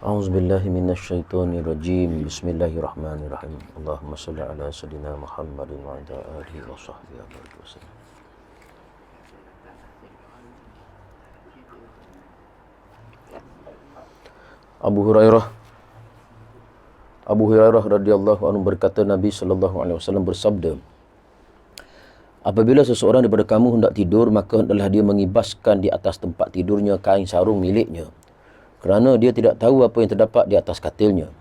A'udzubillahi minasyaitonirrajim. Bismillahirrahmanirrahim. Allahumma shalli ala sayyidina Muhammadin wa ala alihi wa sahbihi wasallam. Abu Hurairah radhiyallahu anhu berkata, Nabi sallallahu alaihi wasallam bersabda, apabila seseorang daripada kamu hendak tidur, maka hendaklah dia mengibaskan di atas tempat tidurnya kain sarung miliknya, kerana dia tidak tahu apa yang terdapat di atas katilnya.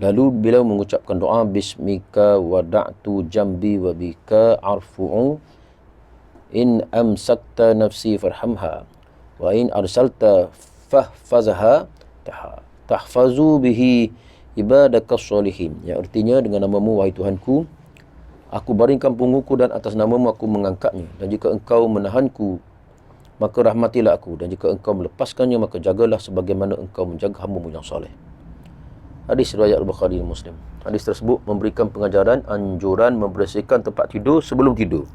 Lalu beliau mengucapkan doa, Bismika wada'tu jambi wa bika arfu'u, in amsakta nafsi farhamha, wa in arsalta fahfazha tahfazu bihi ibadakas solihin. Yang artinya, dengan namamu wahai Tuhanku, aku baringkan punggungku dan atas namamu aku mengangkatnya. Dan jika engkau menahanku, maka rahmatilah aku. Dan jika engkau melepaskannya, maka jagalah sebagaimana engkau menjaga hamba-Mu yang soleh. Hadis riwayat Al-Bukhari dan Muslim. Hadis tersebut memberikan pengajaran anjuran membersihkan tempat tidur sebelum tidur,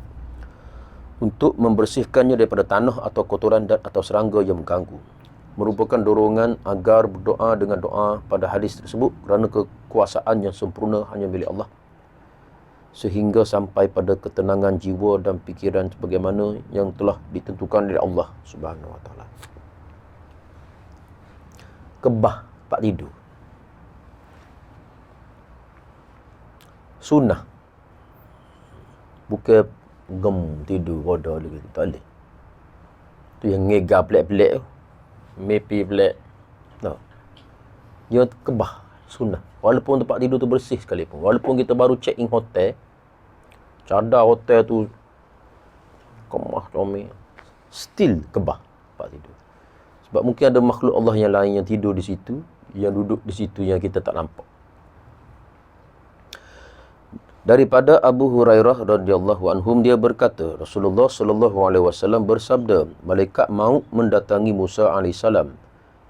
untuk membersihkannya daripada tanah atau kotoran dan atau serangga yang mengganggu. Merupakan dorongan agar berdoa dengan doa pada hadis tersebut, kerana kekuasaan yang sempurna hanya milik Allah, sehingga sampai pada ketenangan jiwa dan fikiran sebagaimana yang telah ditentukan oleh Allah Subhanahu wa taala. Kebah tempat tidur sunnah, bukan gem tidur roda lagi, tak boleh. Tu yang ngega pelik-pelik tu, mepi pelik. Tak. Dia kebah sunnah. Walaupun tempat tidur tu bersih sekalipun, walaupun kita baru check in hotel, cadar hotel tu kemah comel, still kebah tempat tidur. Sebab mungkin ada makhluk Allah yang lain yang tidur di situ, yang duduk di situ, yang kita tak nampak. Daripada Abu Hurairah radhiyallahu anhum, dia berkata, Rasulullah sallallahu alaihi wasallam bersabda, malaikat maut mendatangi Musa alaihissalam.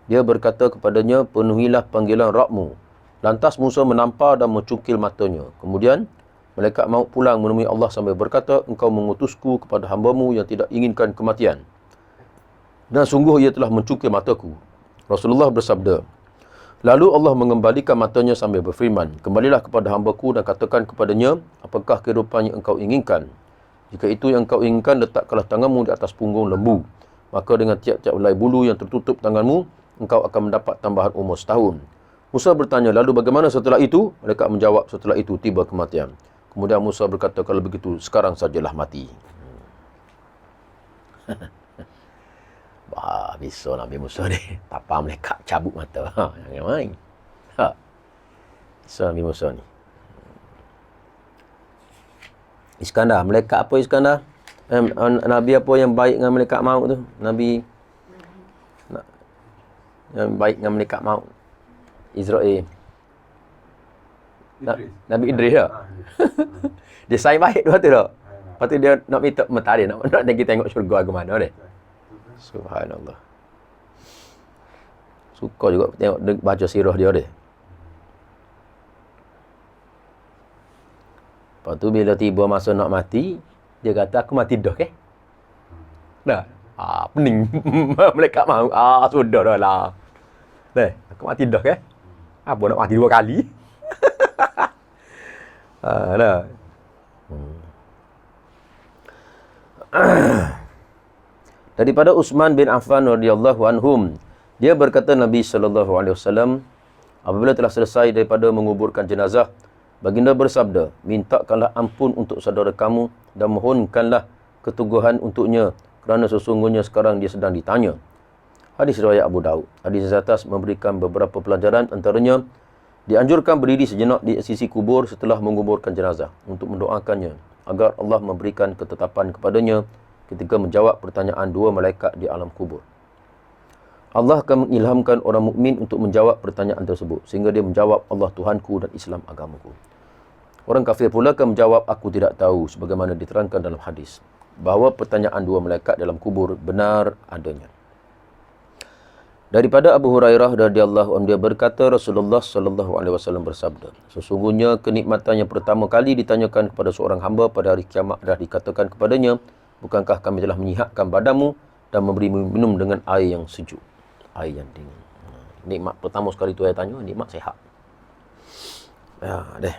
Dia berkata kepadanya, penuhilah panggilan Rabbmu. Lantas Musa menampar dan mencungkil matanya. Kemudian malaikat maut pulang menemui Allah sambil berkata, engkau mengutusku kepada hamba-Mu yang tidak inginkan kematian, dan sungguh ia telah mencungkil mataku. Rasulullah bersabda, lalu Allah mengembalikan matanya sambil berfirman, kembalilah kepada hamba-Ku dan katakan kepadanya, apakah kehidupan yang engkau inginkan? Jika itu yang engkau inginkan, letakkanlah tanganmu di atas punggung lembu. Maka dengan tiap-tiap helai bulu yang tertutup tanganmu, engkau akan mendapat tambahan umur setahun. Musa bertanya, lalu bagaimana setelah itu? Mereka menjawab, setelah itu tiba kematian. Kemudian Musa berkata, kalau begitu, sekarang sajalah mati. Wah, bisa Nabi Musa ni. Tapar malaikat cabut mata. Jangan main. Bisa Nabi Musa ni. Iskandar. Malaikat apa Iskandar? Nabi apa yang baik dengan malaikat maut tu? Nabi yang baik dengan malaikat maut. Israel. Nabi Idris tak? Dia sayang baik tu tu tak? Lepas tu dia nak minta mentari, nak pergi tengok syurga ke mana dia. Subhanallah. Suka juga tengok baca sirah dia dia. Lepas tu bila tiba masa nak mati, dia kata, aku mati dah ke? Dah. Pening. Malaikat mahu. Sudah dah lah. Dah, aku mati dah ke? Apa nak mati 2 kali? Dah. Daripada Utsman bin Affan radhiyallahu anhum, dia berkata, Nabi sallallahu alaihi wasallam apabila telah selesai daripada menguburkan jenazah, baginda bersabda, mintakanlah ampun untuk saudara kamu dan mohonkanlah keteguhan untuknya, kerana sesungguhnya sekarang dia sedang ditanya. Hadis riwayat Abu Daud. Hadis di atas memberikan beberapa pelajaran, antaranya dianjurkan berdiri sejenak di sisi kubur setelah menguburkan jenazah untuk mendoakannya agar Allah memberikan ketetapan kepadanya ketika menjawab pertanyaan 2 malaikat di alam kubur. Allah akan mengilhamkan orang mukmin untuk menjawab pertanyaan tersebut, sehingga dia menjawab, Allah Tuhanku dan Islam agamaku. Orang kafir pula akan menjawab, aku tidak tahu, sebagaimana diterangkan dalam hadis, bahawa pertanyaan 2 malaikat dalam kubur benar adanya. Daripada Abu Hurairah radhiyallahu anhu, dia berkata, Rasulullah sallallahu alaihi wasallam bersabda, sesungguhnya kenikmatan yang pertama kali ditanyakan kepada seorang hamba pada hari kiamat adalah dikatakan kepadanya, bukankah kami telah menyihatkan badanmu dan memberi minum dengan air yang sejuk, air yang dingin. Nikmat pertama sekali tu saya tanya, nikmat sihat. Ya, deh.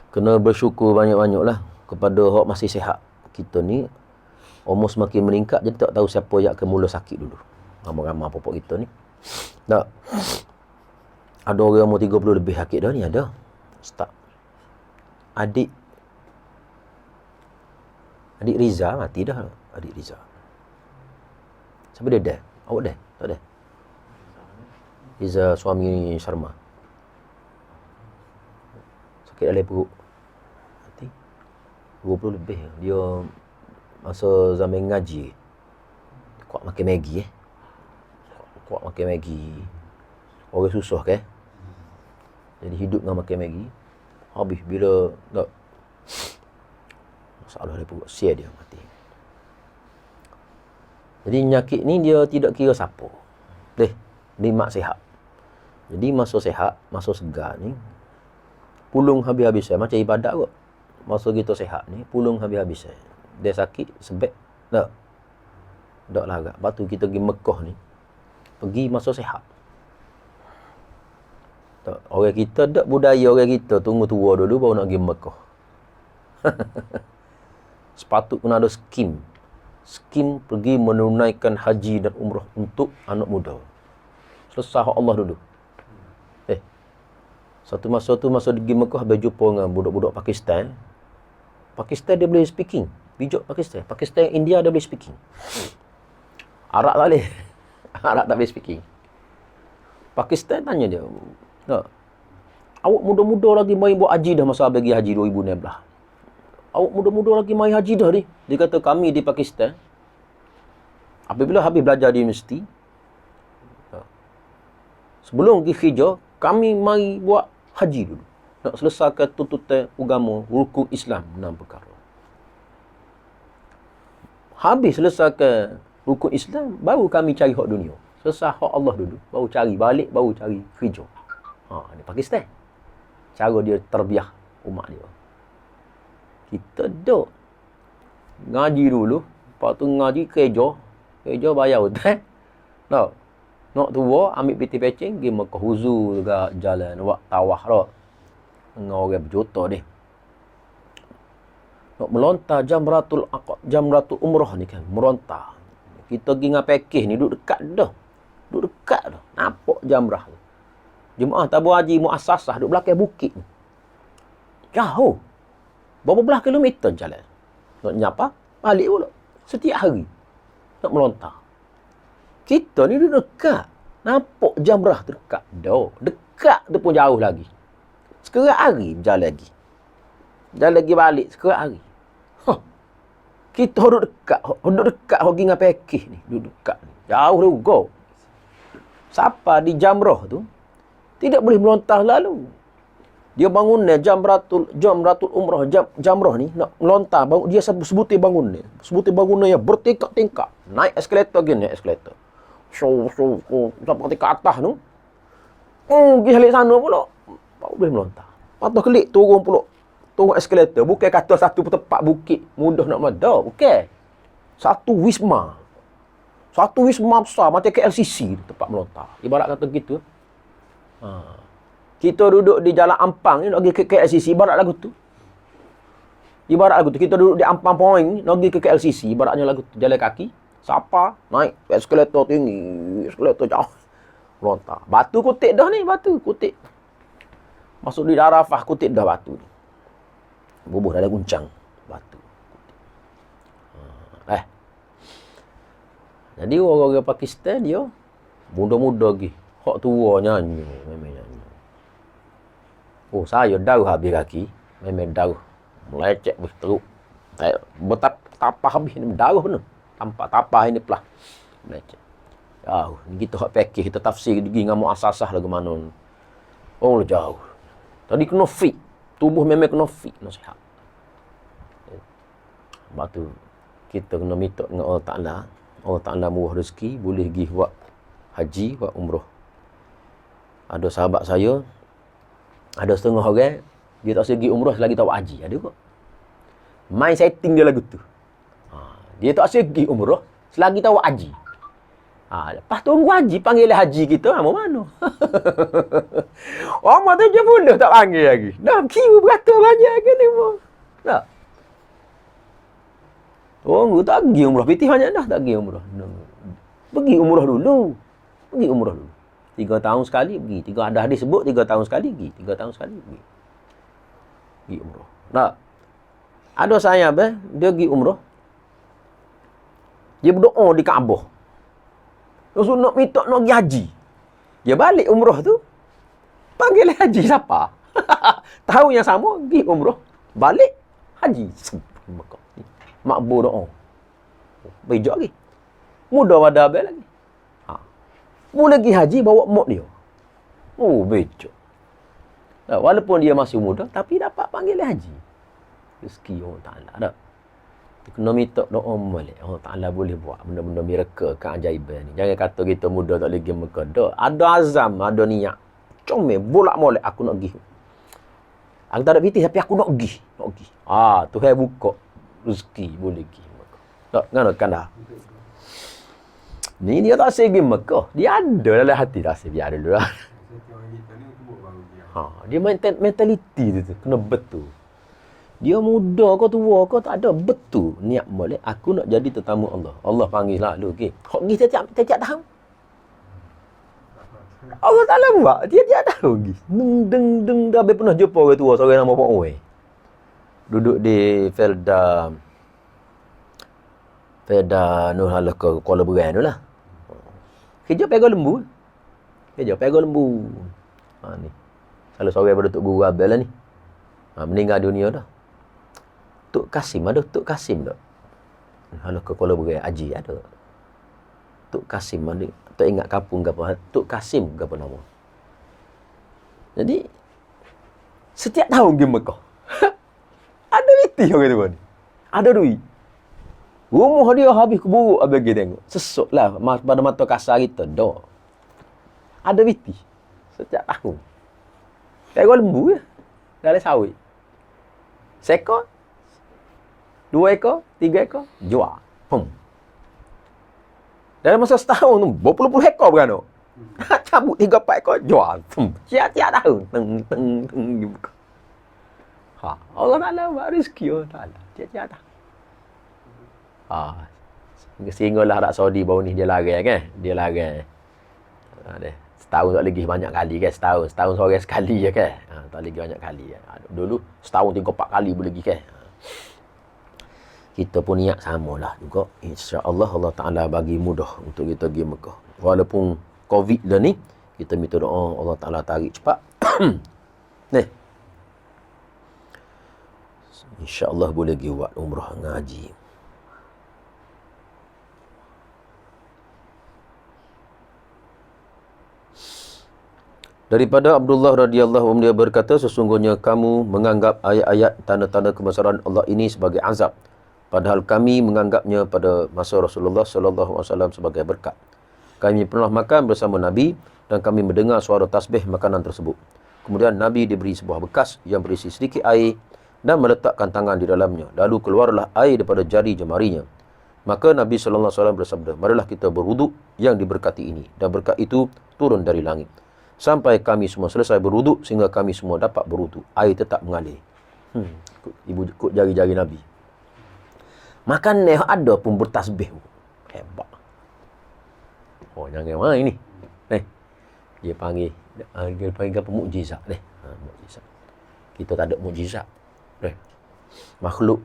Kena bersyukur banyak-banyaklah kepada hak masih sihat. Kita ni umur semakin meningkat, jadi tak tahu siapa yang akan mula sakit dulu. Ramai-ramai popok kita ni. Tak. Ada orang umur 30 lebih sakit dah ni, ada. Start. Adik Riza mati dah. Adik Riza. Siapa dia dah? Awak dah? Tak dah? Riza suami Sharma. Sakit dalam perut. Mati. 20 lebih. Dia masa zaman ngaji. Kuat makan Maggi Kuat makan Maggi. Orang susah ke? Jadi hidup dengan makan Maggi. Habis bila tak masalah dia perut, sia dia mati. Jadi penyakit ni dia tidak kira siapa. Nikmat sihat. Jadi masa sihat, masa segar ni pulung habis-habis macam ibadat kot. Masa kita sihat ni pulung habis-habis. Dia sakit sebab tak larat. Lepas tu kita pergi Mekah ni, pergi masa sihat. Tak, orang kita tak budaya orang kita tunggu tua dulu baru nak pergi Mekah. Sepatutnya ada skim pergi menunaikan haji dan umrah untuk anak muda. Selesai hak Allah dulu. Satu masa pergi Mekah habis jumpa dengan budak-budak Pakistan. Pakistan dia boleh speaking. Bijak Pakistan. Pakistan, India dia boleh speaking. Arab tak boleh. Arab tak boleh speaking. Pakistan tanya dia, tak, awak muda-muda lagi main buat haji dah masa bagi haji 2016. Awak muda-muda lagi main haji dah ni. Dia kata kami di Pakistan, apabila habis belajar di universiti, sebelum pergi hijrah, kami mari buat haji dulu. Nak selesaikan tuntutan agama, rukun Islam, 6 perkara. Habis selesaikan rukun Islam, baru kami cari hak dunia. Selesai hak Allah dulu, baru cari balik, baru cari hijrah. Ni Pakistan. Cara dia terbiah umat dia. Kita duk ngaji dulu, lepas tu ngaji kerja bayar hutang. Nak tua ambil piti pecing pergi Mekah, huzu juga jalan buat tawah dah. Dengan orang berjuta ni. Nak melontar jamratul umrah ni kan, merontar. Kita pergi dengan pakej ni duduk dekat dah. Nampak jamrah tu. Jemaah tabung haji muassasah duduk belakang bukit ni. Jauh. Berapa belah kilometer jalan. Nak nyapa, balik pula. Setiap hari. Nak melontar. Kita ni duduk dekat. Nampak jamrah tu dekat. Dekat tu pun jauh lagi. Sekerat hari berjalan lagi. Jalan lagi balik sekerat hari. Kita duduk dekat. Pergi dengan pakej ni. Duduk dekat ni. Jauh tu go. Siapa di jamrah tu tidak boleh melontar lalu. Dia bangun ni jamratul umrah jamrah ni nak melontar, dia sebutir bangun ni. Sebutir bangun ni yang bertingkap-tingkap. Naik eskalator gini, eskalator. Sampai ke atas tu. Pergi balik sana pula. Tak boleh melontar. Patah kelik turun pula. Turun eskalator. Bukan kata satu tempat bukit mudah nak melontar. Bukan. Satu wisma besar macam KLCC tempat melontar. Ibarat kata gitu. Kita duduk di Jalan Ampang ni nak pergi ke KLCC, ibarat lagu tu. Kita duduk di Ampang Point nak pergi ke KLCC, ibaratnya lagu tu. Jalan kaki, siapa naik eskalator tinggi, eskalator jauh. Melontar. Batu kutip dah ni, batu kutip. Masuk di Arafah kutip dah batu ni. Bubuh dalam guncang batu. Jadi orang-orang Pakistan dia muda-muda lagi. Hak tua nyanyi, memang nyanyi. Oh, saya dauh habis kaki. Memang dauh. Melecek berteruk. Betapa habis ni, dauh ni. Tampak tapah ini pelah. Melecek. Jauh. Kita hak pakej, kita tafsir pergi dengan muassasah lagu mana. Oh, jauh. Tadi kena fit. Tubuh memang kena fit, nasihat. Sebab tu, kita kena minta dengan Allah Ta'ala. Allah Ta'ala murah rezeki, boleh pergi buat haji, buat umrah. Ada sahabat saya, ada setengah orang, dia tak pergi umrah selagi tak buat haji. Ada kot. Main setting dia lagu tu. Dia tak pergi umrah selagi tak buat haji. Lepas tunggu haji, panggil haji kita, mau mana? Orang tu je pun tak panggil lagi. Dah kira beratus banyak ke ni pun. Tak. Orang tak pergi umrah. Pitih banyak dah tak pergi umrah. Pergi umrah dulu. 3 tahun sekali pergi. Ada hadis sebut 3 tahun sekali pergi. 3 tahun sekali pergi. Pergi umrah. Tak. Ada saya dia pergi umrah. Dia berdoa di Kaabah. Rasul nak minta nak pergi haji. Dia balik umrah tu. Panggil haji siapa? Tahu yang sama, pergi umrah. Balik haji. Makbul doa. Bijak lagi. Mudah pada abang lagi. Boleh pergi haji bawa mak dia. Oh, bijak. Walaupun dia masih muda, tapi dapat panggil haji. Rezeki Allah Ta'ala. Tak? Kena minta doa balik. Allah Ta'ala boleh buat benda-benda miracle, keajaiban ni. Jangan kata kita muda tak lagi Mekah. Ada azam, ada niat. Comel, bolak-molek aku nak pergi. Aku tak ada pitih tapi aku nak pergi. Tuhan buka rezeki boleh pergi Mekah. Tak, kan dah. Ni dia tak pergi Mekah. Dia ada dalam hati tak biar dulu lah. Dia mentaliti tu kena betul. Dia muda ke tua ke tak ada betul niat molek aku nak jadi tetamu Allah. Allah panggil lah lu okey. Hok pergi setiap tahun. Allah Taala buat dia tahu pergi. Deng dah pernah jumpa orang tua seorang nama Pak Oi. Duduk di Felda Nur Halah ke Kuala Beran tu lah. Kerja pega lembu. Ni. Salah seorang pada Tok Guru Abel lah ni. Meninggal dunia dah. Tok Kasim ada. Tok Kasim tak? Halah ke Kuala Beran Haji ada. Tok Kasim ada. Tak ingat kampung ke apa. Tok Kasim ke apa nama. Jadi setiap tahun pergi Mekah. Ada duit orang tu ni. Ada duit. Rumah dia habis keburuk habis pergi tengok. Sesuklah pada mata kasar kita dah. Ada duit. Setiap tahun. Pega lembu je. Dalam sawit. Sekor 2 ekor, 3 ekor, jual. Dalam masa setahun tu, berpuluh-puluh ekor beranak. Cabut 3-4 ekor, jual. Tiap-tiap tahun. Dibuka. Allah Ta'ala buat rezeki Allah Ta'ala. Tiap-tiap tahun. Sehinggalah Arab Saudi baru ni dia larang kan. Dia larang. Setahun tak lagi banyak kali kan. Setahun seorang sekali je kan. Tak lagi banyak kali. Dulu setahun 3-4 kali boleh pergi kan. Kita pun niat samalah juga. InsyaAllah Allah Ta'ala bagi mudah untuk kita pergi Mekah. Walaupun COVID dah ni, kita minta doa Allah Ta'ala tarik cepat. Ni. InsyaAllah boleh pergi buat umrah ngaji. Daripada Abdullah radhiyallahu anhu dia berkata, sesungguhnya kamu menganggap ayat-ayat tanda-tanda kebesaran Allah ini sebagai azab, padahal kami menganggapnya pada masa Rasulullah sallallahu alaihi wasallam sebagai berkat. Kami pernah makan bersama Nabi dan kami mendengar suara tasbih makanan tersebut. Kemudian Nabi diberi sebuah bekas yang berisi sedikit air dan meletakkan tangan di dalamnya. Lalu keluarlah air daripada jari jemarinya. Maka Nabi sallallahu alaihi wasallam bersabda, marilah kita berwuduk yang diberkati ini, dan berkat itu turun dari langit. Sampai kami semua selesai berwuduk sehingga kami semua dapat berwuduk. Air tetap mengalir. Ikut jari-jari Nabi. Makan ni ada pun bertasbih. Hebat. Jangan main ni. Dia panggil apa mukjizat ni. Mukjizat. Kita tak ada mukjizat. Makhluk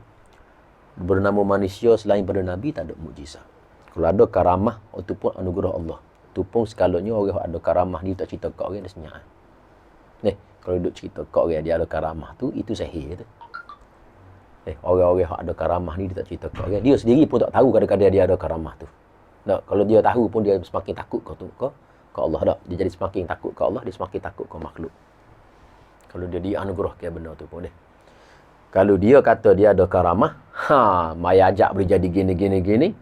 bernama manusia selain pada Nabi tak ada mukjizat. Kalau ada karamah, itu pun anugerah Allah. Itu pun sekalanya orang ada karamah ni tak cerita kat orang dia senyap. Kalau duduk cerita kat orang dia ada karamah tu, itu sihir tu. Orang-orang yang ada karamah ni dia tak cerita kat orang. Dia sendiri pun tak tahu kadang-kadang dia ada karamah tu. Kalau dia tahu pun dia semakin takut ke Allah dah. Dia jadi semakin takut ke Allah, dia semakin takut ke makhluk. Kalau dia dianugerahkan benda tu pun dia. Kalau dia kata dia ada karamah, maya ajak boleh jadi gini.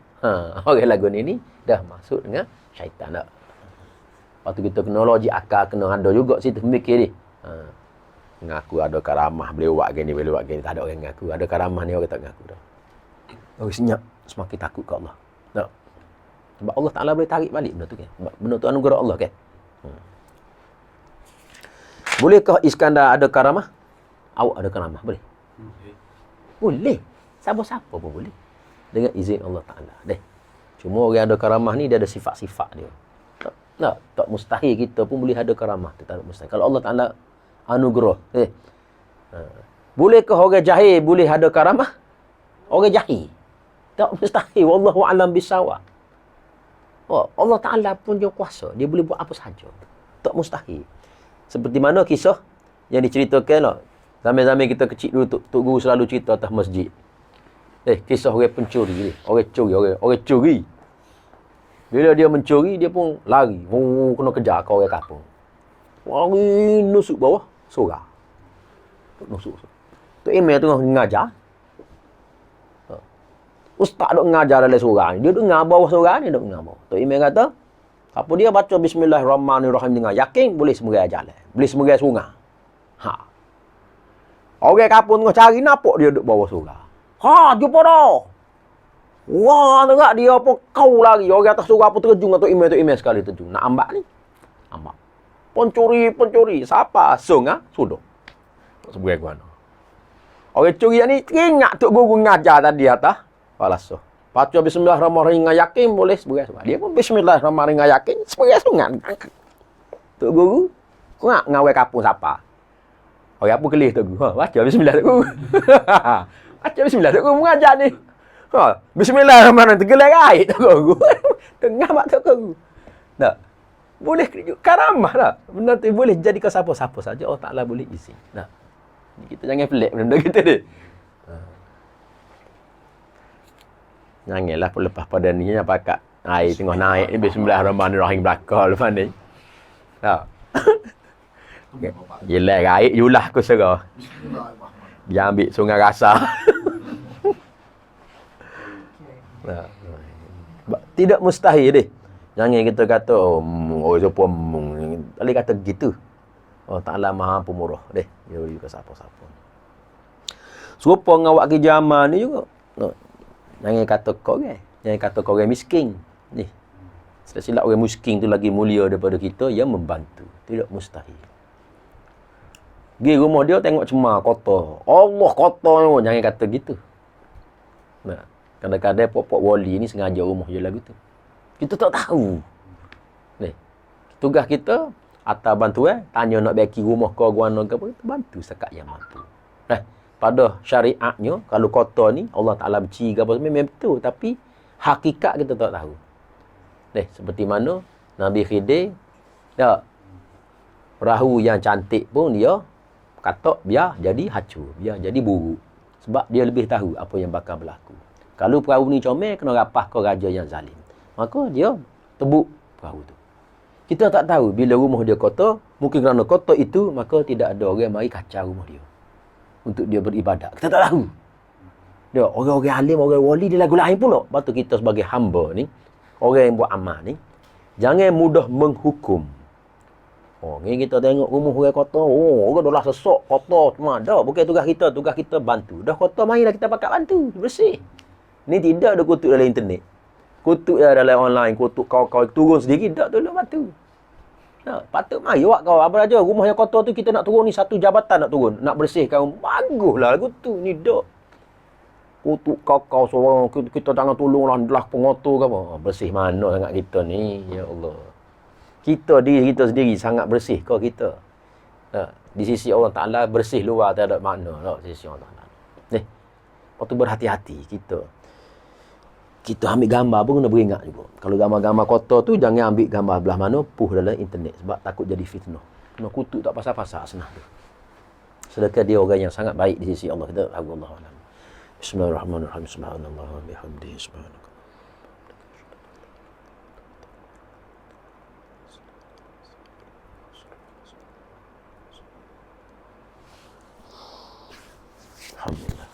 Orang lagu ni dah masuk dengan syaitan dah. Lepas tu kita kena logik akal, kena ada juga situ mikir ni. Ngaku ada karamah, boleh buat gini. Tak ada orang ngaku. Ada karamah ni orang tak ngaku dah. Orang senyap, semakin takut ke Allah. Tak. Sebab Allah Ta'ala boleh tarik balik benda tu kan. Sebab benda tu anugerah Allah kan. Bolehkah Iskandar ada karamah? Awak ada karamah? Boleh? Boleh. Siapa-siapa pun boleh. Dengan izin Allah Ta'ala. Cuma orang ada karamah ni, dia ada sifat-sifat dia. Tak mustahil kita pun boleh ada karamah. Tak mustahil. Kalau Allah Ta'ala anugerah. Bolehkah orang jahil boleh ada karamah? Orang jahil. Tak mustahil. Wallahu a'lam bissawab. Allah Ta'ala pun dia kuasa. Dia boleh buat apa sahaja. Tak mustahil. Seperti mana kisah yang diceritakan lah. Zaman-zaman kita kecil dulu, Tok Guru selalu cerita atas masjid. Kisah orang pencuri ni. Orang curi. Bila dia mencuri, dia pun lari. Kena kejar ke orang kampung. Lari, nusuk bawah, sorang. Nusuk. Tok Imam tengah mengajar. Ustaz duk mengajar dalam sorang ni. Dia dengar bawah sorang ni, duk dengar bawah. Tok Imam kata, apa dia baca Bismillahirrahmanirrahim dengan yakin, boleh semurai jalan. Boleh semurai sorang. Orang kampung tengah cari, nampak dia duk bawah sorang. Jumpa dah. Wah, tengok dia apa kau lari. Orang atas sorang apa terjun atau Tok Imam sekali terjun. Nak ambak ni. Ambak. Pencuri. Siapa? Sudah. Sebagai mana. Orang curi ni teringat Tok Guru ngajar tadi atas. Falasuh. Baca Bismillahirrahmanirrahim dengan yakin boleh sebagai sunat. Dia pun Bismillahirrahmanirrahim dengan yakin sebagai sunat. Tok Guru nak ngawai kapung siapa? Orang apa kelih Tok Guru? Baca Bismillah Tok Guru. Baca Bismillah Tok Guru mengajar ni. Bismillahirrahmanirrahim. Tergelai air Tok Guru. Tengah mak Tok Guru. Tak. Boleh karamah tak? Benda tu boleh jadikan siapa-siapa saja. Allah Ta'ala boleh izin. Tak. Kita jangan pelik benda kita ni. Janganlah lepas pada ni yang pakat air tengah naik ni Bismillahirrahmanirrahim belakang lepas ni. Tak. Yelah air julah aku serah. Dia ambil sungai rasa. Tidak mustahil deh. Jangan kita kata orang siapa boleh kata gitu. Allah Ta'ala Maha Pemurah deh. Dia beri ke siapa-siapa. Serupa dengan awak ke zaman ni juga. Jangan kata kau orang. Jangan kata kau orang miskin. Ni. Silap orang miskin tu lagi mulia daripada kita yang membantu. Tidak mustahil. Pergi rumah dia tengok cemar, kotor. Allah kotor. Jangan kata gitu. Nah, kadang-kadang pok-pok wali ni sengaja rumah je lagu tu. Kita tak tahu. Ni. Tugas kita atas bantuan, tanya nak baiki rumah kau guana ke apa, kita bantu setakat yang mampu. Nah, pada syariatnya kalau kotor ni Allah Ta'ala benci ke apa memang betul, tapi hakikat kita tak tahu. Seperti mana Nabi Khidir perahu yang cantik pun dia katak biar jadi hancur, biar jadi buruk. Sebab dia lebih tahu apa yang bakal berlaku. Kalau perahu ni comel, kena rapah ke raja yang zalim. Maka dia tebuk perahu tu. Kita tak tahu bila rumah dia kotor, mungkin kerana kotor itu, maka tidak ada orang mari kacau rumah dia. Untuk dia beribadat. Kita tak tahu. Dia orang-orang alim, orang wali, dia lagu lain pula. Lepas tu kita sebagai hamba ni, orang yang buat amal ni, jangan mudah menghukum. Ni kita tengok rumah orang kotor, orang dah lah sesak, kotor cuma. Dah, bukan tugas kita. Tugas kita bantu. Dah kotor, marilah kita pakat bantu. Bersih. Ni tidak ada kutuk dalam internet. Kutuk dalam online, kutuk kau-kau turun sendiri, tak tolong bantu. Patut mari awak kau. Apa aja rumah yang kotor tu kita nak turun ni satu jabatan nak turun. Nak bersihkan. Baguslah lagu tu. Ni dak. Kutuk kau-kau seorang. Kita jangan tolonglah belah pengotor ke apa. Bersih mana sangat kita ni. Ya Allah. Kita diri kita sendiri sangat bersih kau kita. Di sisi Allah Ta'ala bersih luar tak ada makna. Di sisi Allah Ta'ala. Lepas tu berhati-hati kita. Kita ambil gambar pun kena beringat juga. Kalau gambar-gambar kotor tu, jangan ambil gambar belah mana, puh dalam internet. Sebab takut jadi fitnah. Kena kutuk tak pasal-pasal senang tu. Sedangkan dia orang yang sangat baik di sisi Allah. Kita tahu Allah. Bismillahirrahmanirrahim. Subhanallah wa bihamdihi. Subhanallah. Alhamdulillah.